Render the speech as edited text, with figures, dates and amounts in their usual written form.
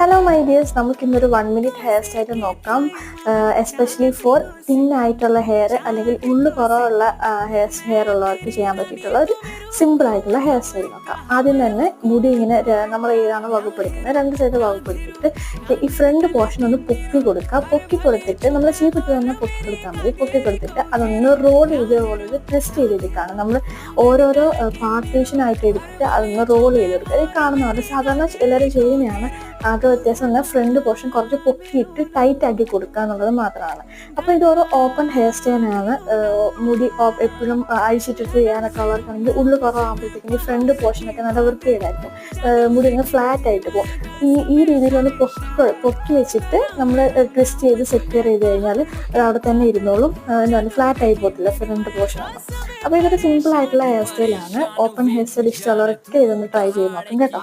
Hello my dears, നമുക്കിന്നൊരു 1 minute hairstyle നോക്കാം. Especially for thin ആയിട്ടുള്ള ഹെയർ അല്ലെങ്കിൽ ഉള്ളു കുറവുള്ള ഹെയർ ഉള്ളവർക്ക് ചെയ്യാൻ പറ്റിയിട്ടുള്ള ഒരു സിമ്പിൾ ആയിട്ടുള്ള ഹെയർ സ്റ്റൈൽ നോക്കാം. ആദ്യം തന്നെ മുടി ഇങ്ങനെ നമ്മൾ ഏതാണ് വകുപ്പെടുക്കുന്നത്, 2 സൈഡ് വകുപ്പെടുത്തിട്ട് ഈ ഫ്രണ്ട് പോർഷൻ ഒന്ന് പൊക്കി കൊടുക്കുക. പൊക്കി കൊടുത്തിട്ട് നമ്മൾ ചീപ്പിട്ട് തന്നെ പൊക്കി കൊടുത്താൽ മതി. പൊക്കി കൊടുത്തിട്ട് അതൊന്ന് റോൾ ചെയ്ത് ട്വിസ്റ്റ് ചെയ്തെടുക്കുകയാണ്. നമ്മൾ ഓരോരോ പാർട്ടീഷനായിട്ട് എടുത്തിട്ട് അതൊന്ന് റോൾ ചെയ്തെടുക്കുക. ഇത് കാണുന്നവർ സാധാരണ എല്ലാവരും ചെയ്യുന്നതാണ്. ആകെ വ്യത്യാസം എന്നാൽ ഫ്രണ്ട് പോർഷൻ കുറച്ച് പൊക്കിയിട്ട് ടൈറ്റ് ആക്കി കൊടുക്കുക എന്നുള്ളത് മാത്രമാണ്. അപ്പോൾ ഇതൊരു ഓപ്പൺ ഹെയർ സ്റ്റൈലാണ്. മുടി എപ്പോഴും അഴിച്ചിട്ടിട്ട് ചെയ്യാനൊക്കെ ഉള്ളവർക്കാണെങ്കിൽ ഉള്ളു കുറവാകുമ്പോഴത്തേക്കും ഫ്രണ്ട് പോർഷനൊക്കെ നല്ല വൃത്തികേടായിരിക്കും. മുടി ഇങ്ങനെ ഫ്ലാറ്റ് ആയിട്ട് പോകും. ഈ രീതിയിലൊന്ന് പൊക്കി വെച്ചിട്ട് നമ്മൾ ട്വിസ്റ്റ് ചെയ്ത് സെക്യൂർ ചെയ്ത് കഴിഞ്ഞാൽ അത് അവിടെ തന്നെ ഇരുന്നോളും. എന്താണ് ഫ്ലാറ്റ് ആയി പോകത്തില്ല ഫ്രണ്ട് പോർഷനാണ്. അപ്പോൾ ഇതൊരു സിമ്പിൾ ആയിട്ടുള്ള ഹെയർ സ്റ്റൈലാണ്. ഓപ്പൺ ഹെയർ സ്റ്റൈൽ ഇഷ്ടമുള്ളവരൊക്കെ ഇതൊന്ന് ട്രൈ ചെയ്ത് നോക്കും കേട്ടോ.